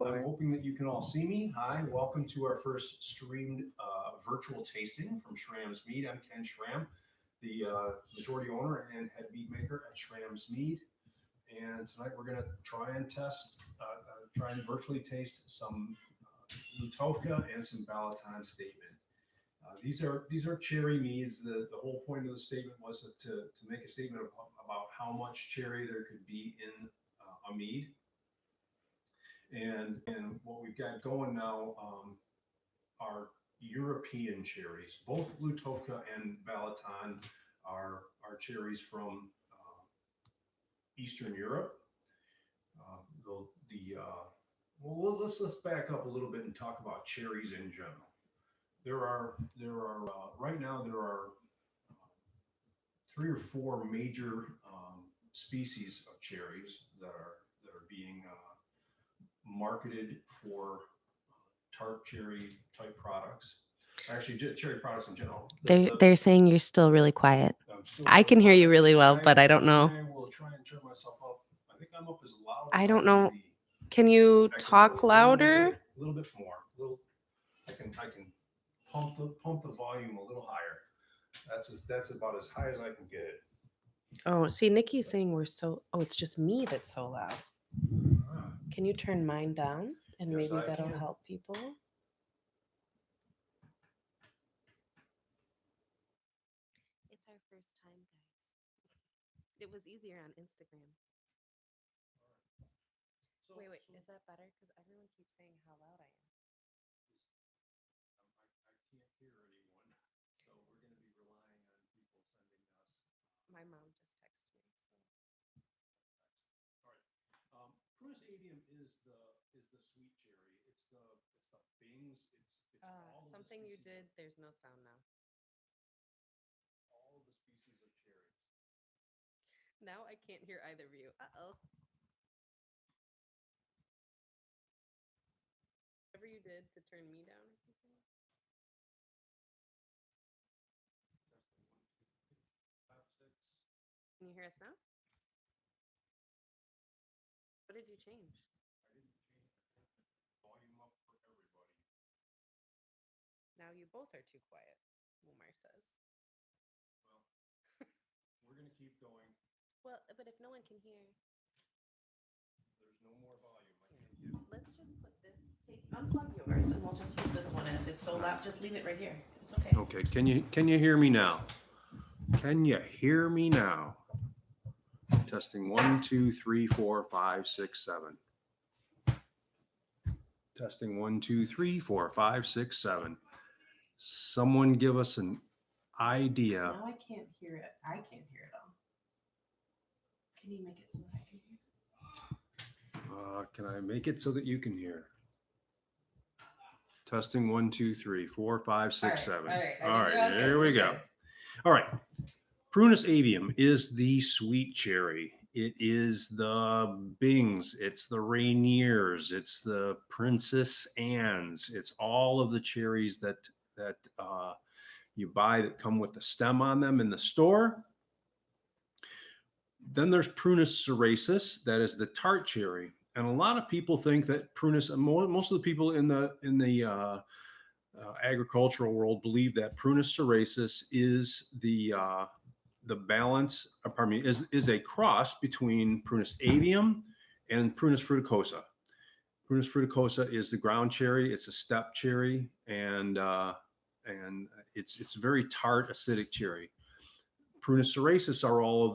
I'm hoping that you can all see me. Hi, welcome to our first streamed virtual tasting from Schramm's Mead. I'm Ken Schramm, the majority owner and head mead maker at Schramm's Mead. And tonight we're going to try and try and virtually taste some Lutowka and some Balaton Statement. These are cherry meads. The whole point of the statement was to make a statement about how much cherry there could be in a mead. And what we've got going now are European cherries. Both Lutowka and Balaton are cherries from Eastern Europe. Well, let's back up a little bit and talk about cherries in general. Right now there are three or four major species of cherries that are being marketed for tart cherry type products. Actually, cherry products in general. They're saying you're still really quiet. I Really can hear you quiet. really well, but I don't know. I will try and turn myself up. I think I'm up as loud I as don't I know. can be. Can you I can talk go louder? A little bit more. I can pump the volume a little higher. That's about as high as I can get it. Oh, see, Nikki's saying we're so. Oh, it's just me that's so loud. Can you turn mine down, and Yes, maybe I that'll can. help people? It's our first time, guys. It was easier on Instagram. Wait, is that better? Because everyone keeps saying how loud I am. I can't hear anyone, so we're going to be relying on people sending us. My mom just texted me. All right. Prunus avium is the sweet cherry. It's the bings. It's all of Something you species, did. There's no sound now. all of the species of cherries. Now I can't hear either of you. Uh-oh. Whatever you did to turn me down or something. Can you hear us now? What did you change? I didn't change volume up for everybody. Now you both are too quiet, Umar says. Well, we're going to keep going. Well, but if no one can hear. There's no more volume. Let's just put this. Unplug yours, and we'll just use this one. And if it's so loud, just leave it right here. It's okay. Okay. Can you hear me now? Can you hear me now? Testing 1, 2, 3, 4, 5, 6, 7. Testing 1, 2, 3, 4, 5, 6, 7. Someone give us an idea. Now I can't hear it. I can't hear it all. Can you make it so that I can hear? Can I make it so that you can hear? Testing 1, 2, 3, 4, 5, 6, 7. All right. There we go. All right. Prunus avium is the sweet cherry. It is the Bings. It's the Rainiers. It's the Princess Anne's. It's all of the cherries that you buy that come with the stem on them in the store. Then there's Prunus cerasus. That is the tart cherry. And a lot of people think that Prunus, most of the people in the agricultural world believe that Prunus cerasus is the balance, pardon me, is a cross between Prunus avium and Prunus fruticosa. Prunus fruticosa is the ground cherry. It's a steppe cherry, and it's very tart, acidic cherry. Prunus cerasus are all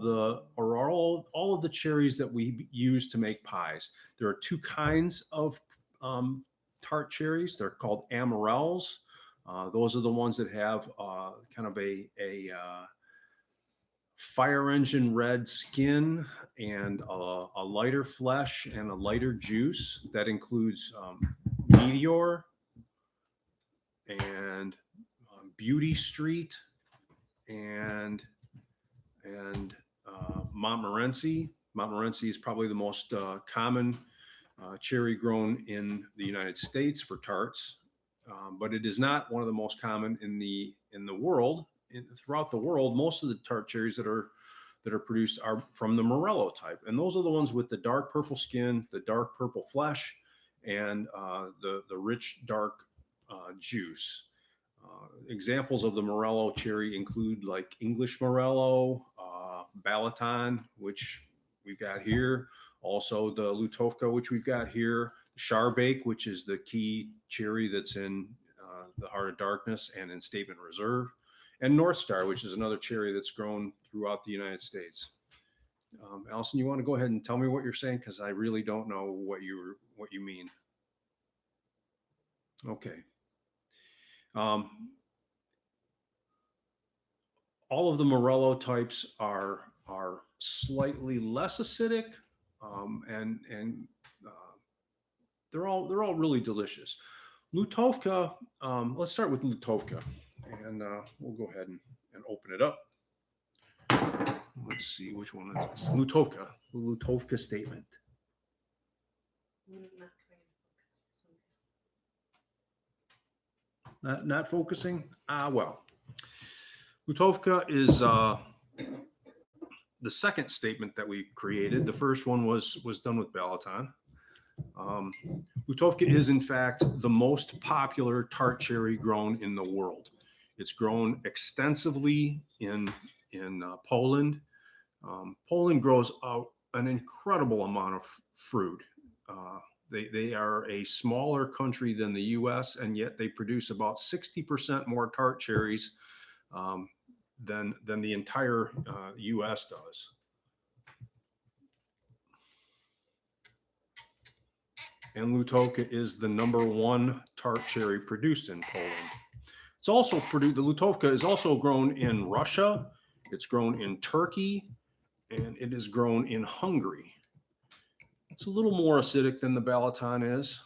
of the cherries that we use to make pies. There are two kinds of tart cherries. They're called amarels. Those are the ones that have kind of a fire engine red skin and a lighter flesh and a lighter juice. That includes Meteor and Beauty Street and Montmorency. Montmorency is probably the most common cherry grown in the United States for tarts, but it is not one of the most common in the world. Throughout the world, most of the tart cherries that are produced are from the Morello type, and those are the ones with the dark purple skin, the dark purple flesh, and the rich dark juice. Examples of the Morello cherry include like English Morello, Balaton, which we've got here, also the Lutowka, which we've got here, Charbake, which is the key cherry that's in the Heart of Darkness and in Statement Reserve, and North Star, which is another cherry that's grown throughout the United States. Allison, you want to go ahead and tell me what you're saying, because I really don't know what you mean. Okay. All of the Morello types are slightly less acidic, and they're all really delicious. Lutowka, let's start with Lutowka, and we'll go ahead and open it up. Let's see which one is this. Lutowka, the Lutowka statement. Not focusing? Well. Lutowka is the second statement that we created. The first one was done with Balaton. Lutowka is in fact the most popular tart cherry grown in the world. It's grown extensively in Poland. Poland grows out an incredible amount of fruit. They are a smaller country than the U.S., and yet they produce about 60% more tart cherries than the entire U.S. does. And Lutowka is the #1 tart cherry produced in Poland. It's also produced. The Lutowka is also grown in Russia. It's grown in Turkey, and it is grown in Hungary. It's a little more acidic than the Balaton is.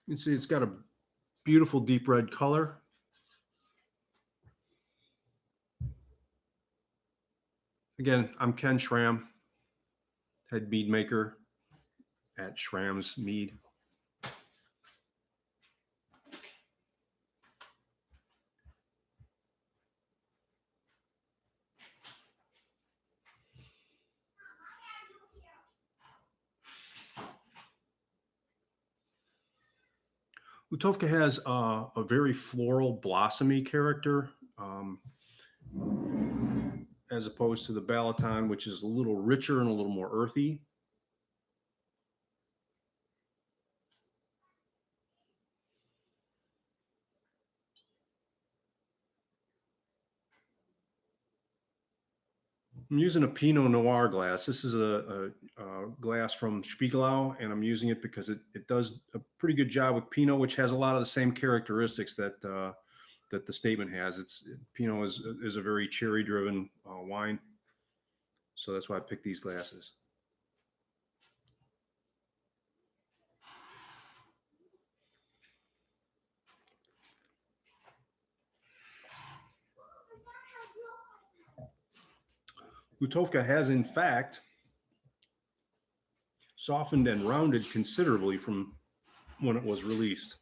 You can see it's got a beautiful deep red color. Again, I'm Ken Schramm, head mead maker at Schramm's Mead. Lutowka has a very floral, blossomy character, as opposed to the Balaton, which is a little richer and a little more earthy. I'm using a Pinot Noir glass. This is a glass from Spiegelau, and I'm using it because it does a pretty good job with Pinot, which has a lot of the same characteristics that that the statement has. Pinot is a very cherry-driven wine, so that's why I picked these glasses. Lutowka has, in fact, softened and rounded considerably from when it was released.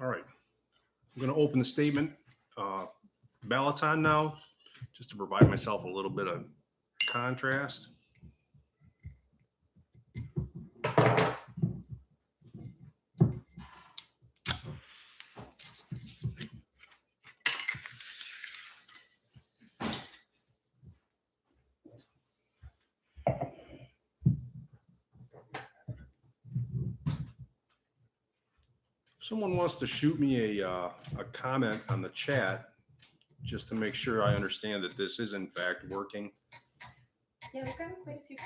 All right, I'm going to open the statement Balaton now, just to provide myself a little bit of contrast. Someone wants to shoot me a comment on the chat just to make sure I understand that this is in fact working. Yeah, we've got quite a few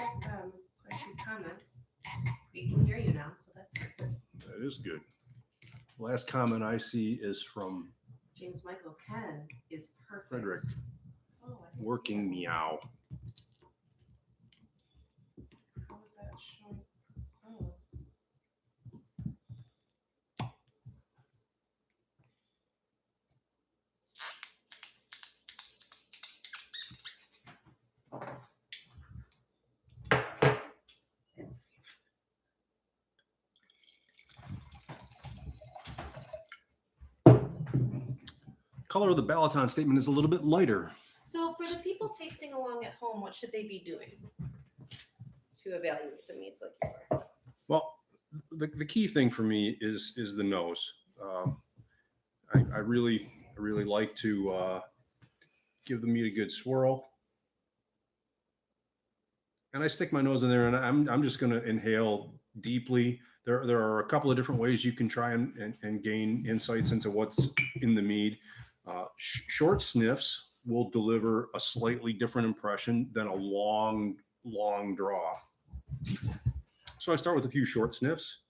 comments. We can hear you now, so that's good. That is good. Last comment I see is from James Michael. Ken is perfect. Frederick. Oh, Working meow. How is that showing? Oh. color of the Balaton statement is a little bit lighter. So for the people tasting along at home, what should they be doing to evaluate the meads like you are? Well, the key thing for me is the nose. I really like to give the meat a good swirl, and I stick my nose in there, and I'm just going to inhale deeply. There are a couple of different ways you can try and gain insights into what's in the mead. Short sniffs will deliver a slightly different impression than a long draw. So I start with a few short sniffs.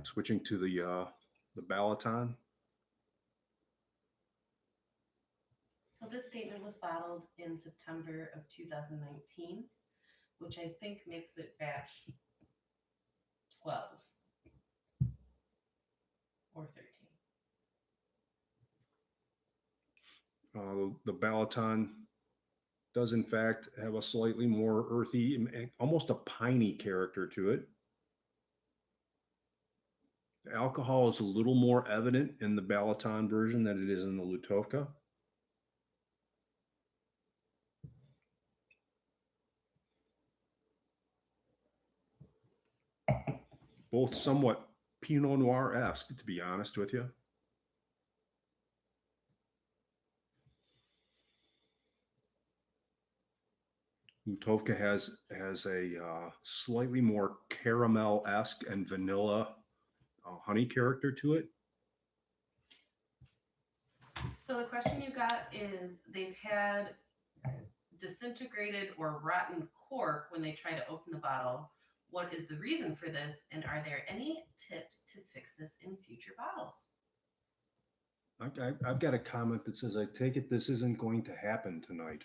Switching to the Balaton. So this statement was bottled in September of 2019, which I think makes it batch 12 or 13. The Balaton does in fact have a slightly more earthy, almost a piney character to it. The alcohol is a little more evident in the Balaton version than it is in the Lutowka. Both somewhat Pinot Noir-esque, to be honest with you. Lutowka has a slightly more caramel-esque and vanilla honey character to it. So the question you got is they've had disintegrated or rotten cork when they try to open the bottle. What is the reason for this? And are there any tips to fix this in future bottles? I've got a comment that says, I take it this isn't going to happen tonight.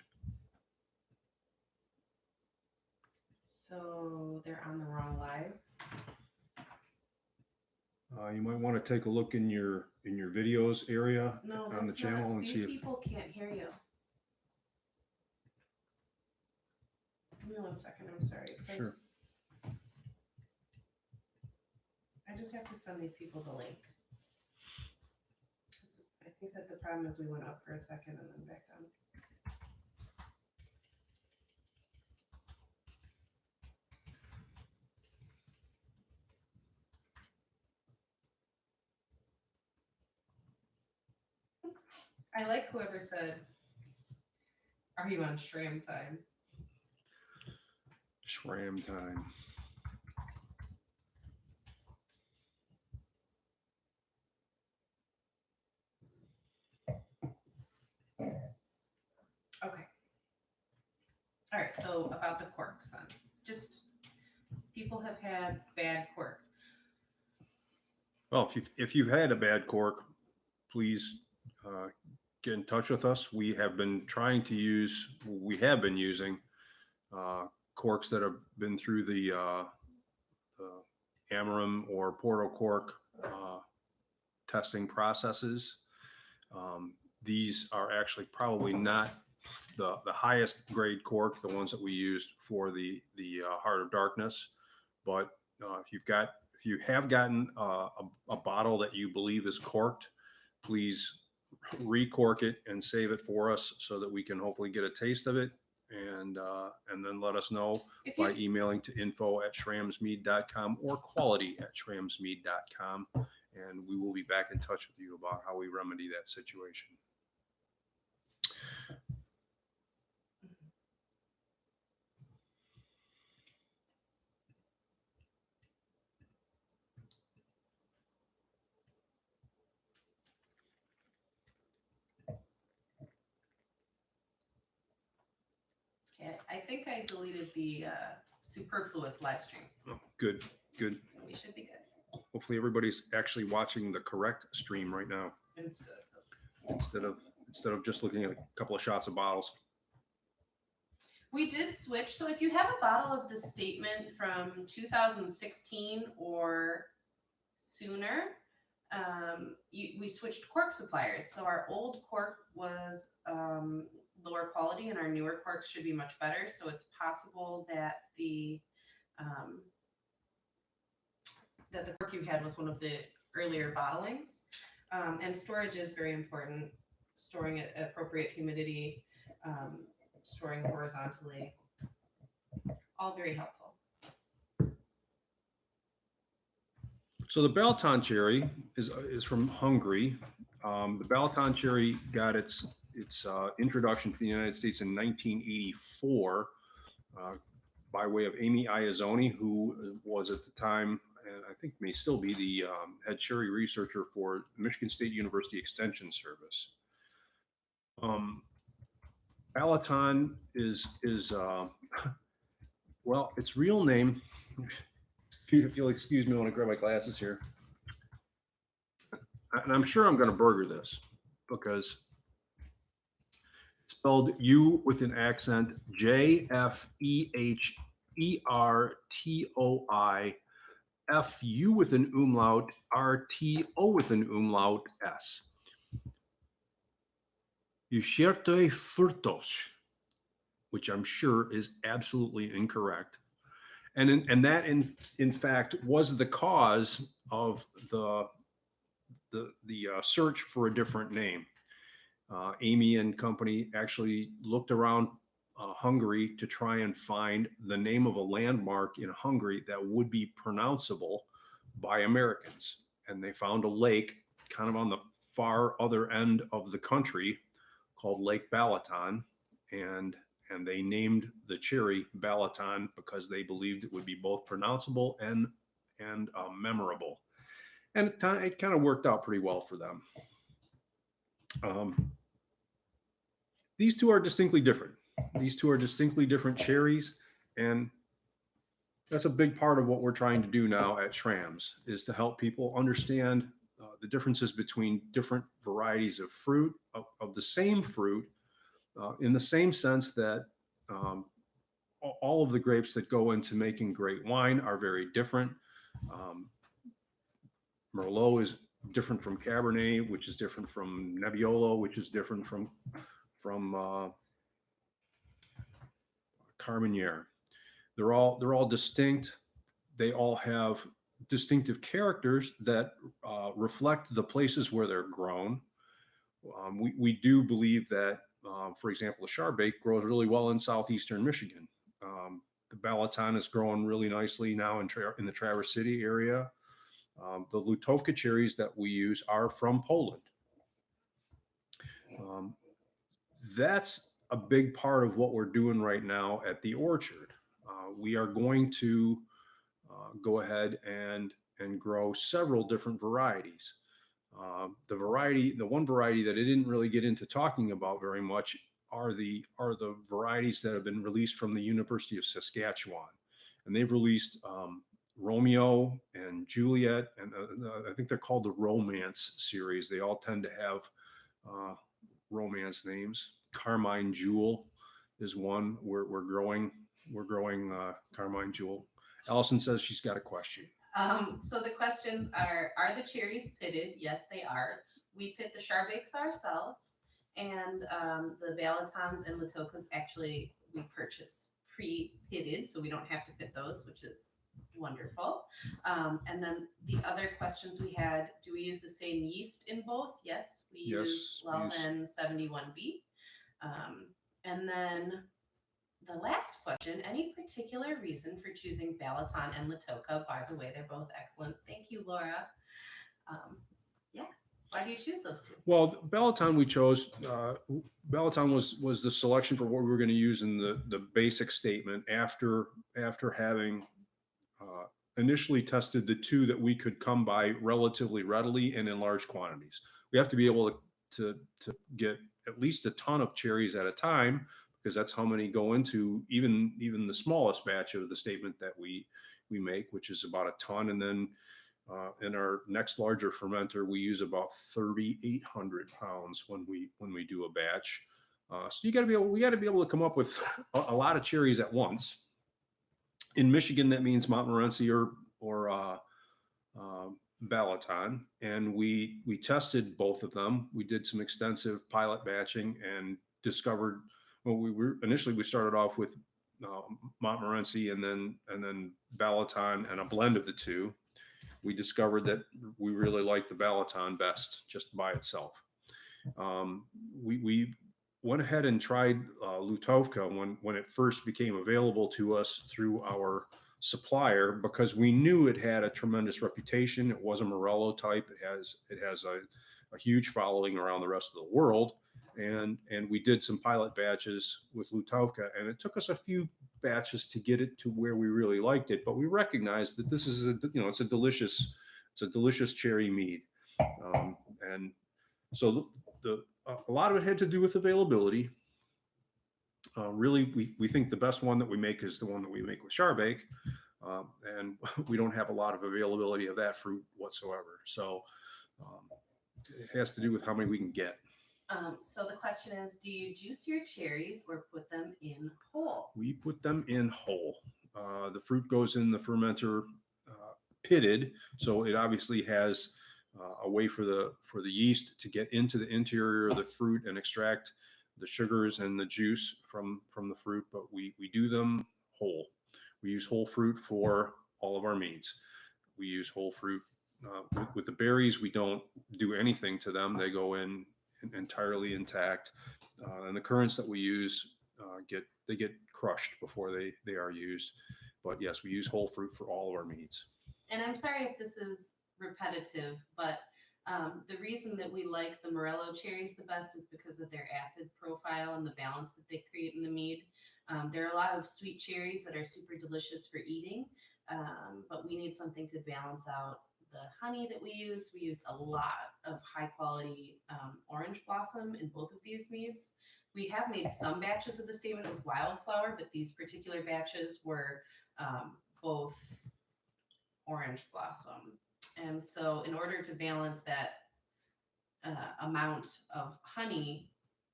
So they're on the wrong live. You might want to take a look in your videos area on the channel and see if people can't hear you. Give me 1 second. I'm sorry. It says, sure. I just have to send these people the link. I think that the problem is we went up for a second and then back down. I like whoever said, are you on Schramm time? Schramm time. Okay. All right, so about the corks then. Just people have had bad corks. Well, if you've had a bad cork, please get in touch with us. We have been using corks that have been through the Amarim or Porto cork testing processes. These are actually probably not the highest grade cork, the ones that we used for the Heart of Darkness. But if you have gotten a bottle that you believe is corked, please recork it and save it for us so that we can hopefully get a taste of it, and then let us know by emailing to info@schrammsmead.com or quality@schrammsmead.com, and we will be back in touch with you about how we remedy that situation. Okay, I think I deleted the superfluous live stream. Oh, good. So we should be good. Hopefully everybody's actually watching the correct stream right now instead of just looking at a couple of shots of bottles. We did switch. So if you have a bottle of the statement from 2016 or sooner, we switched cork suppliers. So our old cork was lower quality, and our newer corks should be much better. So it's possible that um, the cork you had was one of the earlier bottlings. And storage is very important. Storing at appropriate humidity, um, storing horizontally, all very helpful. So the Balaton cherry is from Hungary. The Balaton cherry got its introduction to the United States in 1984 uh, by way of Amy Iazoni, who was at the time, and I think may still be, the head cherry researcher for Michigan State University Extension Service. Balaton is well, its real name. If you'll excuse me, I want to grab my glasses here, and I'm sure I'm going to burger this because it's spelled U with an accent, Jefehertoi, Fu with an umlaut, RTO with an umlaut S. Usherte furtos, which I'm sure is absolutely incorrect. And that in fact was the cause of the search for a different name. Amy and company actually looked around Hungary to try and find the name of a landmark in Hungary that would be pronounceable by Americans. And they found a lake kind of on the far other end of the country called Lake Balaton. And they named the cherry Balaton because they believed it would be both pronounceable and memorable. And it kind of worked out pretty well for them. These two are distinctly different. These two are distinctly different cherries, and that's a big part of what we're trying to do now at Schramm's, is to help people understand the differences between different varieties of fruit, of the same fruit, in the same sense that all of the grapes that go into making great wine are very different. Merlot is different from Cabernet, which is different from Nebbiolo, which is different from Carmenere. They're all distinct. They all have distinctive characters that reflect the places where they're grown. We do believe that, for example, the Chardonnay grows really well in southeastern Michigan. The Balaton is growing really nicely now in the Traverse City area. The Lutowka cherries that we use are from Poland. That's a big part of what we're doing right now at the orchard. We are going to go ahead and grow several different varieties. The one variety that I didn't really get into talking about very much are the varieties that have been released from the University of Saskatchewan, and they've released Romeo and Juliet, and I think they're called the Romance series. They all tend to have romance names. Carmine Jewel is one. We're growing Carmine Jewel. Allison says she's got a question. So the questions are the cherries pitted? Yes, they are. We pit the Chardonnays ourselves, and the Balatons and Lutowkas actually we purchase pre-pitted, so we don't have to pit those, which is wonderful. And then the other questions we had, do we use the same yeast in both? Yes, we use Lelven 71B. And then the last question, any particular reason for choosing Balaton and Lutowka? By the way, they're both excellent. Thank you, Laura. Yeah, why do you choose those two? Well, Balaton we chose, Balaton was the selection for what we were going to use in the basic statement after having initially tested the two that we could come by relatively readily and in large quantities. We have to be able to get at least a ton of cherries at a time, because that's how many go into even the smallest batch of the statement that we make, which is about a ton. And then in our next larger fermenter, we use about 3,800 pounds when we do a batch. So we got to be able to come up with a lot of cherries at once. In Michigan, that means Montmorency or Balaton, and we tested both of them. We did some extensive pilot batching and discovered Well, we started off with Montmorency and then Balaton and a blend of the two. We discovered that we really liked the Balaton best just by itself. Um, we went ahead and tried Lutowka when it first became available to us through our supplier because we knew it had a tremendous reputation. It was a Morello type. It has a huge following around the rest of the world. And we did some pilot batches with Lutowka, and it took us a few batches to get it to where we really liked it. But we recognized that this is it's a delicious cherry mead, and so a lot of it had to do with availability. Really, we think the best one that we make is the one that we make with Charbake, and we don't have a lot of availability of that fruit whatsoever. So um, it has to do with how many we can get. So the question is, do you juice your cherries or put them in whole? We put them in whole. The fruit goes in the fermenter pitted, so it obviously has a way for the yeast to get into the interior of the fruit and extract the sugars and the juice from the fruit. But we do them whole. We use whole fruit for all of our meats. We use whole fruit with the berries. We don't do anything to them; they go in entirely intact. And the currants that we use get crushed before they are used. But yes, we use whole fruit for all of our meats. And I'm sorry if this is repetitive, but the reason that we like the Morello cherries the best is because of their acid profile and the balance that they create in the mead. There are a lot of sweet cherries that are super delicious for eating, but we need something to balance out the honey that we use. We use a lot of high quality orange blossom in both of these meads. We have made some batches of the statement with wildflower, but these particular batches were both orange blossom. And so, in order to balance that amount of honey,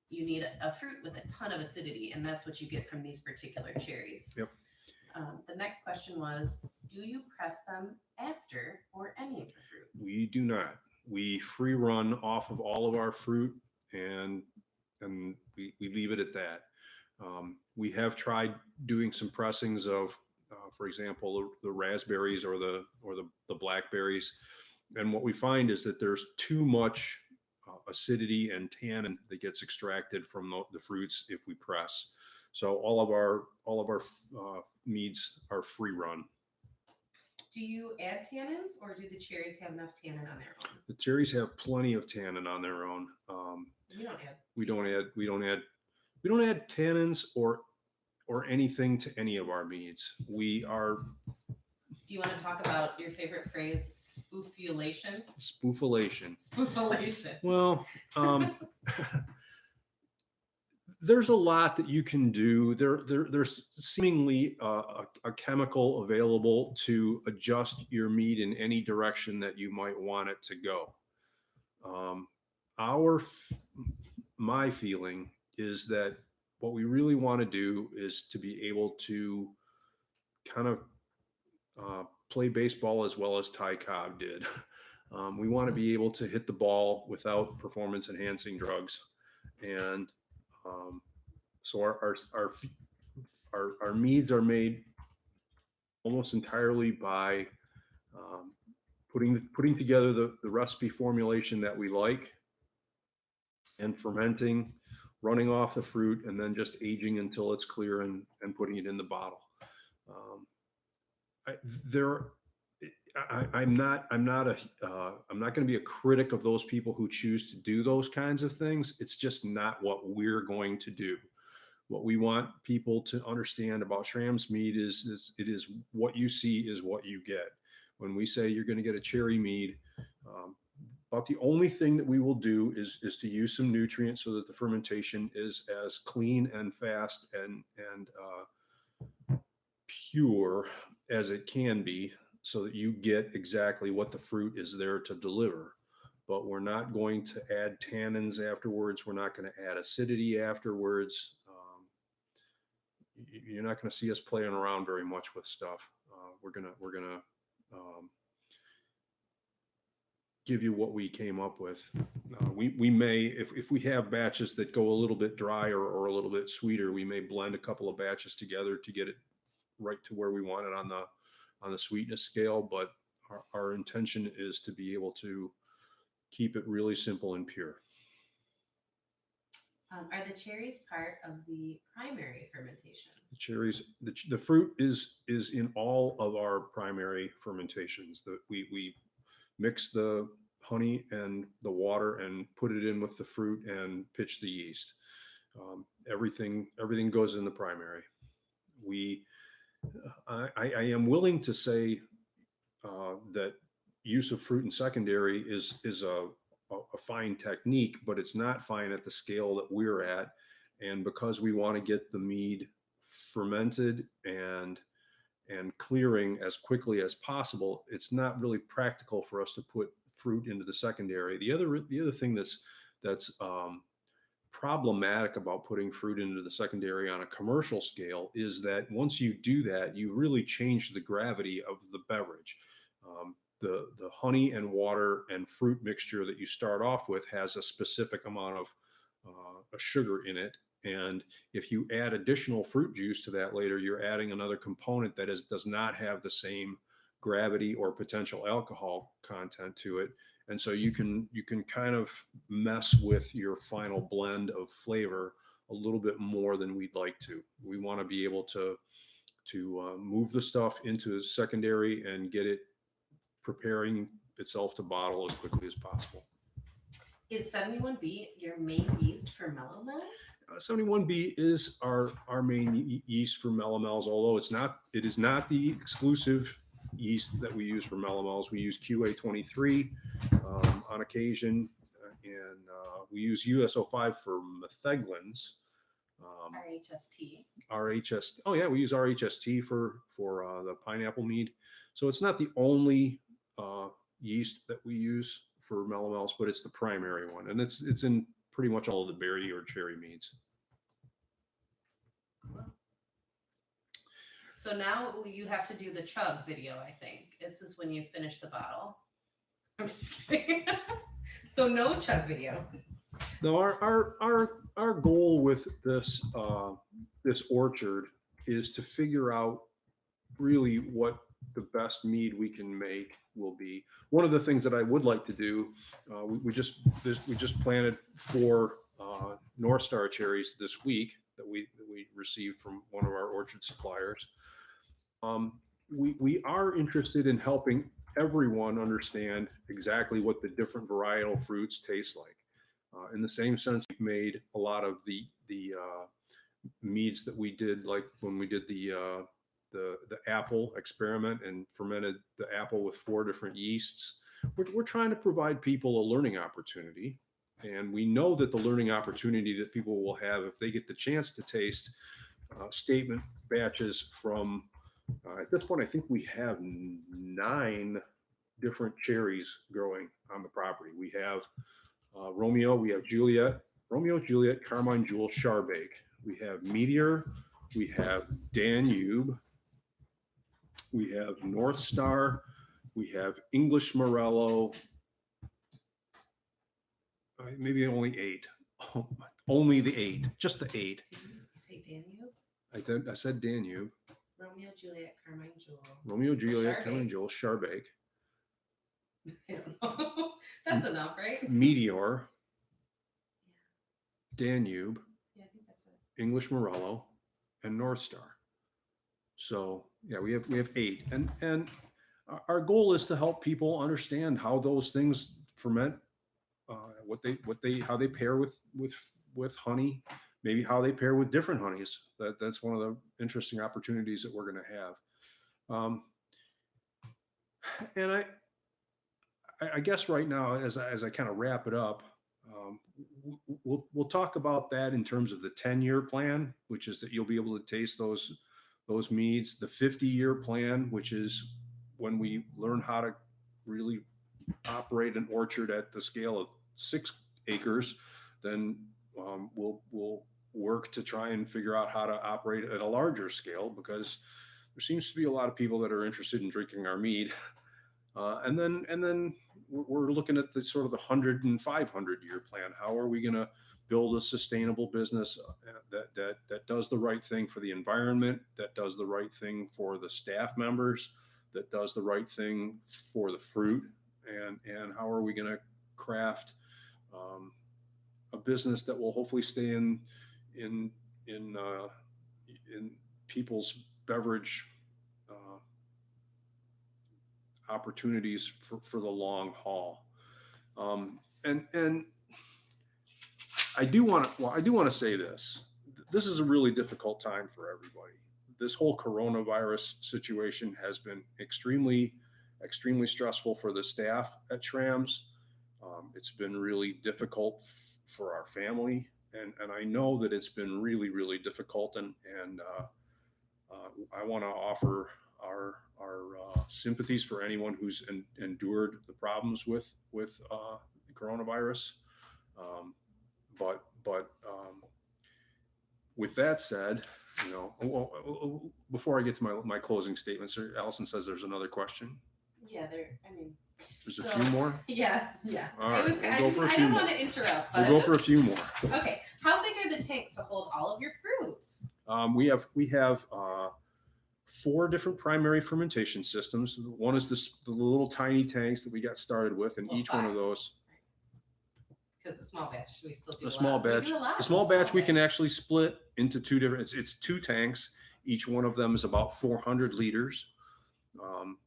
you need a fruit with a ton of acidity, and that's what you get from these particular cherries. Yep. The next question was, do you press them after or any of the fruit? We do not. We free run off of all of our fruit, and we leave it at that. We have tried doing some pressings of, for example, the raspberries or the blackberries, and what we find is that there's too much acidity and tannin that gets extracted from the fruits if we press. So all of our meads are free run. Do you add tannins, or do the cherries have enough tannin on their own? The cherries have plenty of tannin on their own. We don't add. We don't add tannins or anything to any of our meads. We are Do you want to talk about your favorite phrase, spoofulation? spoofulation. Spoofulation. Well, there's a lot that you can do. There's seemingly a chemical available to adjust your meat in any direction that you might want it to go. Um, our my feeling is that what we really want to do is to be able to kind of play baseball as well as Ty Cobb did. We want to be able to hit the ball without performance enhancing drugs, and so our meads are made almost entirely by putting together the recipe formulation that we like and fermenting, running off the fruit, and then just aging until it's clear and putting it in the bottle. Um, I, there, I'm not going to be a critic of those people who choose to do those kinds of things. It's just not what we're going to do. What we want people to understand about Schramm's mead is it is what you see is what you get. When we say you're going to get a cherry mead, about the only thing that we will do is to use some nutrients so that the fermentation is as clean and fast and pure as it can be, so that you get exactly what the fruit is there to deliver. But we're not going to add tannins afterwards. We're not going to add acidity afterwards. You're not going to see us playing around very much with stuff. We're gonna um, give you what we came up with. We may, if we have batches that go a little bit drier or a little bit sweeter, we may blend a couple of batches together to get it right to where we want it on the sweetness scale. But our intention is to be able to keep it really simple and pure. Are the cherries part of the primary fermentation? The cherries, the fruit is in all of our primary fermentations. That we mix the honey and the water and put it in with the fruit and pitch the yeast. Everything goes in the primary. We I am willing to say that use of fruit in secondary is a fine technique, but it's not fine at the scale that we're at. And because we want to get the mead fermented and clearing as quickly as possible, it's not really practical for us to put fruit into the secondary. The other thing that's problematic about putting fruit into the secondary on a commercial scale is that once you do that, you really change the gravity of the beverage. The honey and water and fruit mixture that you start off with has a specific amount of a sugar in it, and if you add additional fruit juice to that later, you're adding another component that does not have the same gravity or potential alcohol content to it, and so you can kind of mess with your final blend of flavor a little bit more than we'd like to. We want to be able to move the stuff into secondary and get it preparing itself to bottle as quickly as possible. Is 71B your main yeast for mellow 71B is our main yeast for melomels, although it is not the exclusive yeast that we use for melomels. We use QA23 on occasion, and we use USO5 for metheglins. RHST. RHS. Oh yeah, we use RHST for the pineapple mead. So it's not the only yeast that we use for melomels, but it's the primary one, and it's in pretty much all of the berry or cherry meads. So now you have to do the chug video, I think. This is when you finish the bottle. I'm just kidding. So no chug video. No, our goal with this orchard is to figure out really what the best mead we can make will be. One of the things that I would like to do, we just planted 4 North Star cherries this week that we received from one of our orchard suppliers. We are interested in helping everyone understand exactly what the different varietal fruits taste like. In the same sense, we've made a lot of the meads that we did, like when we did the apple experiment and fermented the apple with 4 different yeasts. We're trying to provide people a learning opportunity, and we know that the learning opportunity that people will have if they get the chance to taste statement batches from at this point, I think we have 9 different cherries growing on the property. We have Romeo, we have Juliet, Romeo, Juliet, Carmine, Jewel, Charbake. We have Meteor, we have Danube, we have North Star, we have English Morello, maybe only 8. Only the 8, just the 8. Did you say Danube? I said Danube. Romeo, Juliet, Carmine, Jewel. Romeo, Juliet, Charbake. Carmine, Jewel, Charbake. I don't know. That's enough, right? Meteor, Danube, Yeah, I think that's it. English Morello, and North Star. So yeah, we have 8, and our goal is to help people understand how those things ferment, how they pair with honey, maybe how they pair with different honeys. That's one of the interesting opportunities that we're going to have. And I guess right now, as I kind of wrap it up, we'll talk about that in terms of the 10-year plan, which is that you'll be able to taste those meads. The 50-year plan, which is when we learn how to really operate an orchard at the scale of 6 acres, then we'll work to try and figure out how to operate at a larger scale, because there seems to be a lot of people that are interested in drinking our mead. And then we're looking at the sort of the 100 and 500 year plan. How are we going to build a sustainable business that does the right thing for the environment, that does the right thing for the staff members, that does the right thing for the fruit, and how are we going to craft um, a business that will hopefully stay in in in people's beverage uh, opportunities for the long haul. And I do want to say this. This is a really difficult time for everybody. This whole coronavirus situation has been extremely stressful for the staff at Schramm's. It's been really difficult for our family, and I know that it's been really difficult. And I want to offer our sympathies for anyone who's endured the problems with the coronavirus. Um, but with that said, before I get to my closing statements, Allison says there's another question. Yeah, there. I mean, There's a few more. Yeah, yeah. All right, It was. we'll I, go just, for a I few don't more. want to interrupt. We'll But go for a few more. okay. How big are the tanks to hold all of your fruit? We have 4 different primary fermentation systems. One is the little tiny tanks that we got started with, and Well, each one of 5. those. Because the small batch, we still do The a small lot. We batch. do a lot The of small batch we can batch. actually split into 2 different. It's 2 tanks. Each one of them is about 400 liters. Um,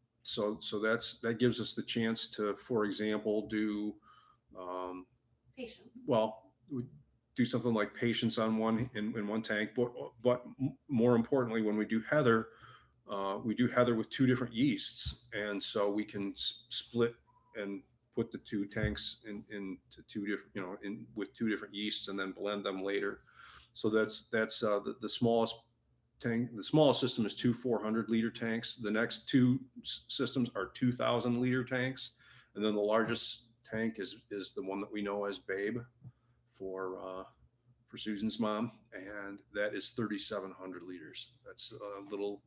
that gives us the chance to, for example, do um, Patience. well, we do something like patience on one in one tank, but more importantly, when we do heather with 2 different yeasts, and so we can split and put the 2 tanks into 2 different, in with 2 different yeasts, and then blend them later. So that's the smallest tank. The smallest system is 2 400-liter tanks. The next 2 systems are 2,000-liter tanks, and then the largest tank is the one that we know as Babe for Susan's mom, and that is 3,700 liters. That's a little.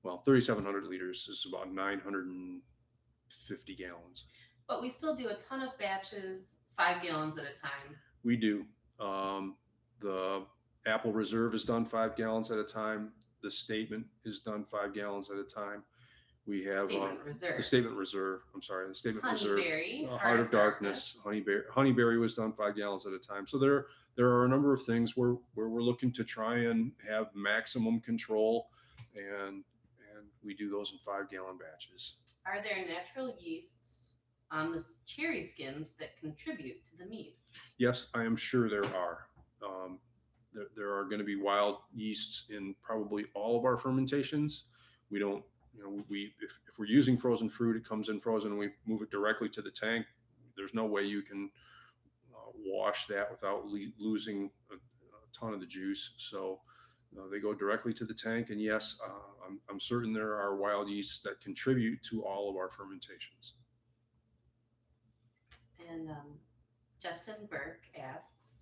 Well, 3,700 liters is about 950 gallons. But we still do a ton of batches, 5 gallons at a time. We do. The Apple Reserve is done 5 gallons at a time. The Statement is done 5 gallons at a time. We have Statement Reserve. The Statement Reserve. I'm sorry, the Statement Reserve. Honeyberry, Heart of Darkness. Honeyberry was done 5 gallons at a time. So there are a number of things where we're looking to try and have maximum control, and we do those in 5 gallon batches. Are there natural yeasts on the cherry skins that contribute to the mead? Yes, I am sure there are. There are going to be wild yeasts in probably all of our fermentations. We don't, if we're using frozen fruit, it comes in frozen, and we move it directly to the tank. There's no way you can wash that without losing a ton of the juice. So they go directly to the tank. And yes, I'm certain there are wild yeasts that contribute to all of our fermentations. And Justin Burke asks,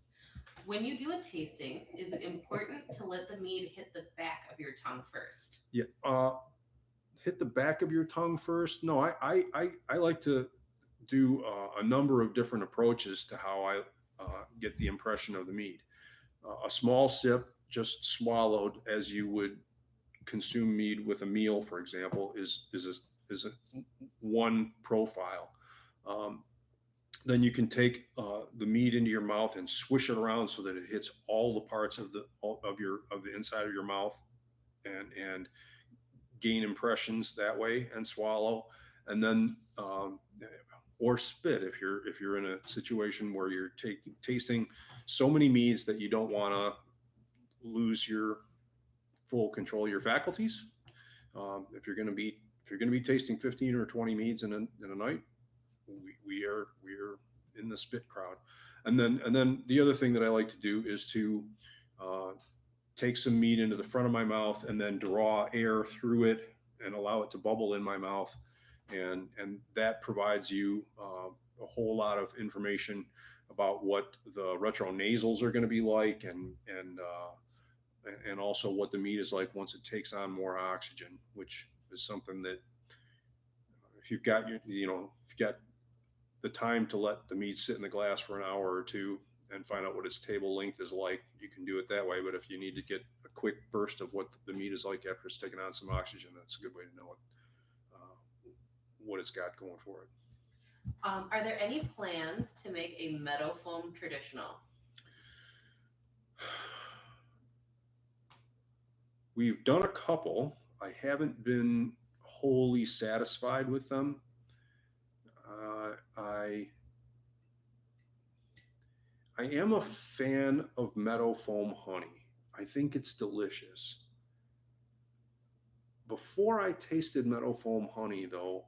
when you do a tasting, is it important to let the mead hit the back of your tongue first? Yeah, hit the back of your tongue first. No, I like to do a number of different approaches to how I get the impression of the mead. A small sip, just swallowed as you would consume mead with a meal, for example, is a one profile. Um, then you can take the mead into your mouth and swish it around so that it hits all the parts of the inside of your mouth, and gain impressions that way, and swallow. And then or spit if you're in a situation where you're tasting so many meads that you don't want to lose your full control of your faculties. If you're going to be tasting 15 or 20 meads in a night, we are in the spit crowd. And then the other thing that I like to do is to take some mead into the front of my mouth and then draw air through it and allow it to bubble in my mouth, and that provides you a whole lot of information about what the retronasals are going to be like, and also what the mead is like once it takes on more oxygen, which is something that if you've got your, if you've got the time to let the mead sit in the glass for an hour or two and find out what its table length is like, you can do it that way. But if you need to get a quick burst of what the mead is like after it's taken on some oxygen, that's a good way to know what it's got going for it. Are there any plans to make a meadow foam traditional? We've done a couple. I haven't been wholly satisfied with them. I am a fan of meadow foam honey. I think it's delicious. Before I tasted meadow foam honey, though,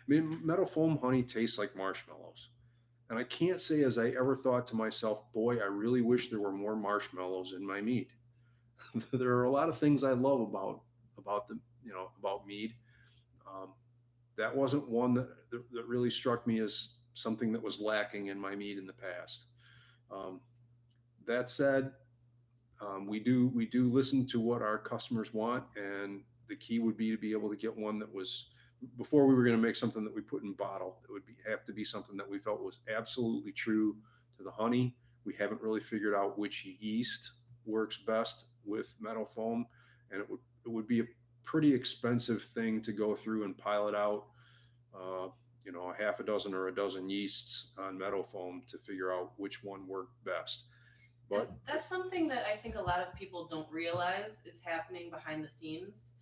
meadow foam honey tastes like marshmallows. And I can't say as I ever thought to myself, boy, I really wish there were more marshmallows in my mead. There are a lot of things I love about mead. Um, that wasn't one that really struck me as something that was lacking in my mead in the past. Um, that said, we do listen to what our customers want, and the key would be to be able to get one that was, before we were going to make something that we put in bottle, it would have to be something that we felt was absolutely true to the honey. We haven't really figured out which yeast works best with meadow foam, and it would be a pretty expensive thing to go through and pilot out uh, a half a dozen or a dozen yeasts on meadow foam to figure out which one worked best. And But that's something that I think a lot of people don't realize is happening behind the scenes.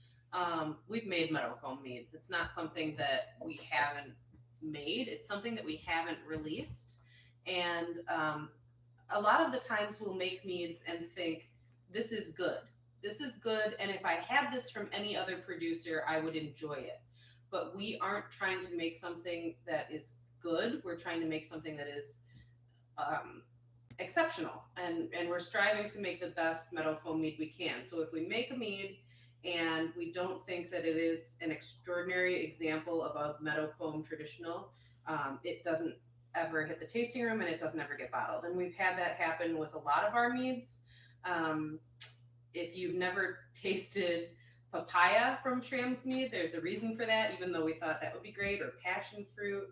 We've made meadow foam meads. It's not something that we haven't made. It's something that we haven't released. And a lot of the times we'll make meads and think, this is good. This is good. And if I had this from any other producer, I would enjoy it. But we aren't trying to make something that is good. We're trying to make something that is um, exceptional, and we're striving to make the best meadow foam mead we can. So if we make a mead and we don't think that it is an extraordinary example of a meadow foam traditional, it doesn't ever hit the tasting room and it doesn't ever get bottled. And we've had that happen with a lot of our meads. Um, if you've never tasted papaya from Schramm's mead, there's a reason for that, even though we thought that would be great, or passion fruit,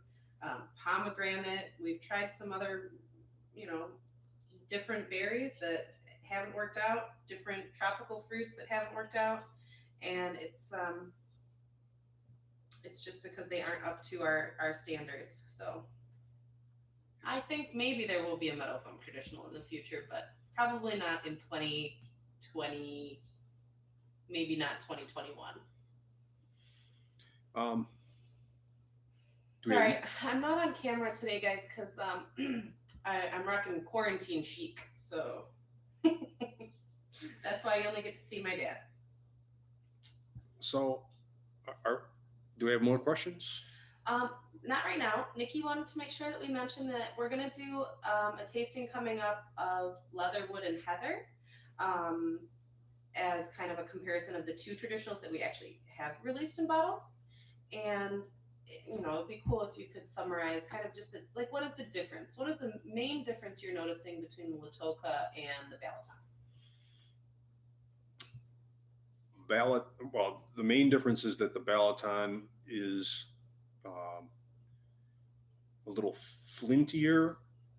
pomegranate. We've tried some other, you know, different berries that haven't worked out, different tropical fruits that haven't worked out, and it's just because they aren't up to our standards. So I think maybe there will be a meadow foam traditional in the future, but probably not in 2020, maybe not 2021. um, Sorry, I'm not on camera today, guys, because I'm rocking quarantine chic, so that's why you only get to see my dad. So, do we have more questions? Not right now. Nikki wanted to make sure that we mentioned that we're going to do a tasting coming up of Leatherwood and Heather as kind of a comparison of the two traditionals that we actually have released in bottles. And it'd be cool if you could summarize kind of just what is the difference? What is the main difference you're noticing between the Lutowka and the Balaton? Well, the main difference is that the Balaton is a little flintier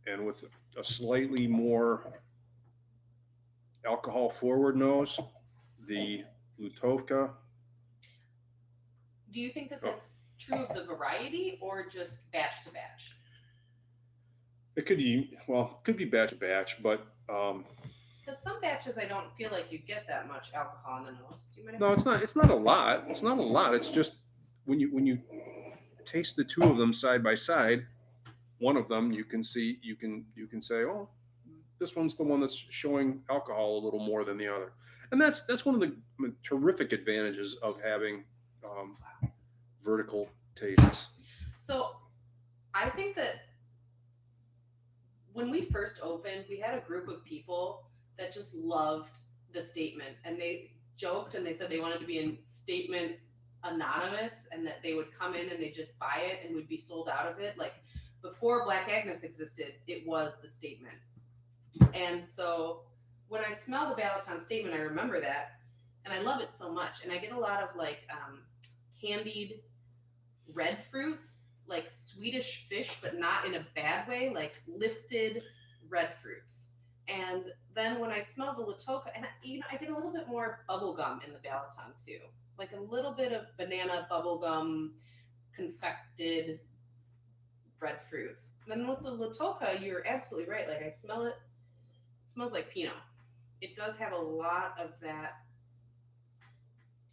and with a slightly more alcohol forward nose. The Lutowka. Do you think that that's true of the variety or just batch to batch? It could be batch to batch, but because some batches I don't feel like you get that much alcohol in the nose. Do you mind? No, it's not. It's not a lot. It's not a lot. It's just when you taste the two of them side by side, one of them you can say, oh, this one's the one that's showing alcohol a little more than the other, and that's one of the terrific advantages of having vertical tastes. So, I think that when we first opened, we had a group of people that just loved the Statement, and they joked and they said they wanted to be in Statement Anonymous, and that they would come in and they just buy it and would be sold out of it. Like before Black Agnes existed, it was the Statement. And so when I smell the Balaton Statement, I remember that, and I love it so much. And I get a lot of candied red fruits, like Swedish fish, but not in a bad way, like lifted red fruits. And then when I smell the Lutowka, and I get a little bit more bubble gum in the Balaton too, like a little bit of banana bubble gum, confected breadfruits. Then with the Lutowka, you're absolutely right. Like I smell it, it smells like Pinot. It does have a lot of that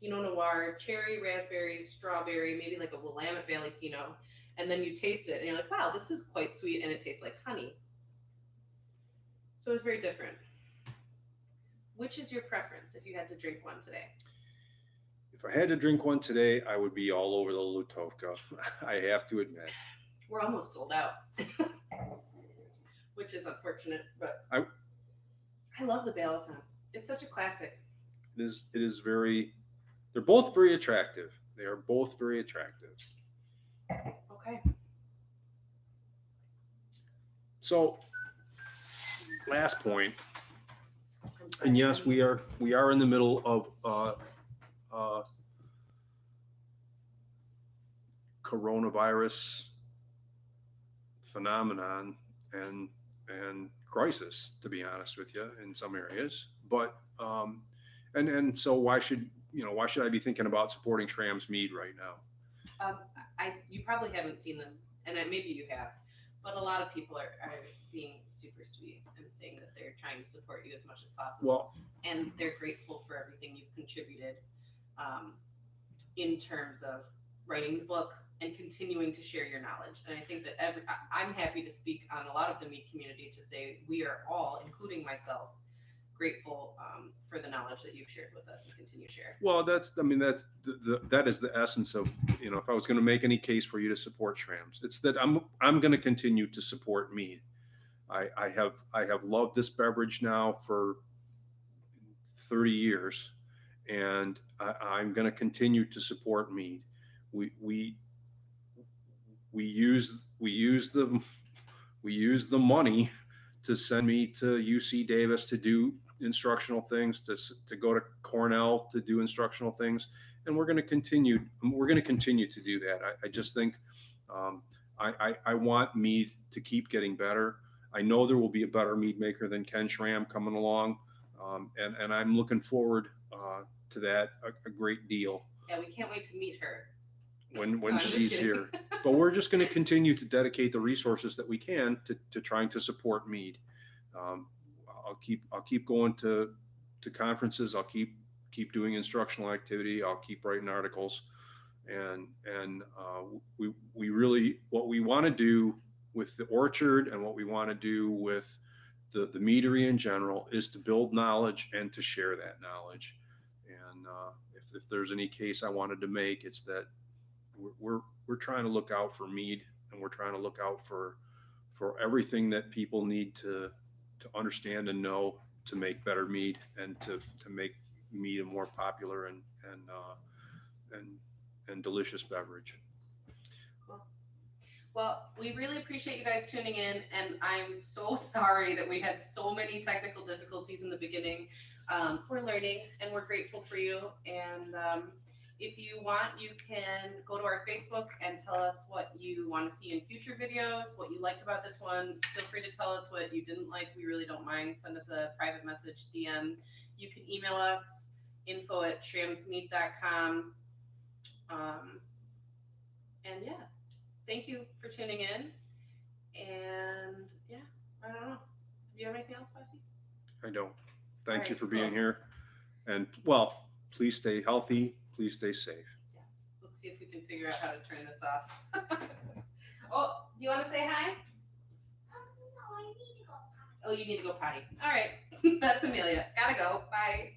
Pinot Noir, cherry, raspberry, strawberry, maybe like a Willamette Valley Pinot. And then you taste it and you're like, wow, this is quite sweet and it tastes like honey. So it's very different. Which is your preference if you had to drink one today? If I had to drink one today, I would be all over the Lutowka. I have to admit. We're almost sold out, which is unfortunate, but I love the Balaton. It's such a classic. It is very, they're both very attractive. They are both very attractive. Okay. So, last point, and yes, we are in the middle of coronavirus phenomenon and crisis, to be honest with you, in some areas. But and so why should I be thinking about supporting Schramm's mead right now? You probably haven't seen this, and maybe you have, but a lot of people are being super sweet and saying that they're trying to support you as much as possible. Well, and they're grateful for everything you've contributed in terms of writing the book and continuing to share your knowledge. And I think that I'm happy to speak on a lot of the mead community to say we are all, including myself, grateful for the knowledge that you've shared with us and continue to share. Well, that's that is the essence of, if I was going to make any case for you to support Schramm's, it's that I'm going to continue to support mead. I have loved this beverage now for 30 years, and I'm going to continue to support mead. We use the money to send me to UC Davis to do instructional things, to go to Cornell to do instructional things, and we're going to continue to do that. I just think I want mead to keep getting better. I know there will be a better mead maker than Ken Schramm coming along, and I'm looking forward to that a great deal. Yeah, we can't wait to meet her when she's here. But we're just going to continue to dedicate the resources that we can to trying to support mead. I'll keep going to conferences. I'll keep doing instructional activity. I'll keep writing articles, and we really, what we want to do with the orchard and what we want to do with the meadery in general is to build knowledge and to share that knowledge. And if there's any case I wanted to make, it's that we're trying to look out for mead, and we're trying to look out for everything that people need to understand and know to make better mead, and to make mead a more popular and delicious beverage. Cool. Well, we really appreciate you guys tuning in, and I'm so sorry that we had so many technical difficulties in the beginning. We're learning, and we're grateful for you. And if you want, you can go to our Facebook and tell us what you want to see in future videos, what you liked about this one. Feel free to tell us what you didn't like. We really don't mind. Send us a private message, DM. You can email us, info@schrammsmead.com. And yeah, thank you for tuning in. And yeah, I don't know. Do you have anything else, Betsy? I don't. Thank you right, for being cool. here. And well, please stay healthy. Please stay safe. Yeah. Let's see if we can figure out how to turn this off. Oh, do you want to say hi? No, I need to go potty. Oh, you need to go potty. All right. That's Amelia. Gotta go. Bye.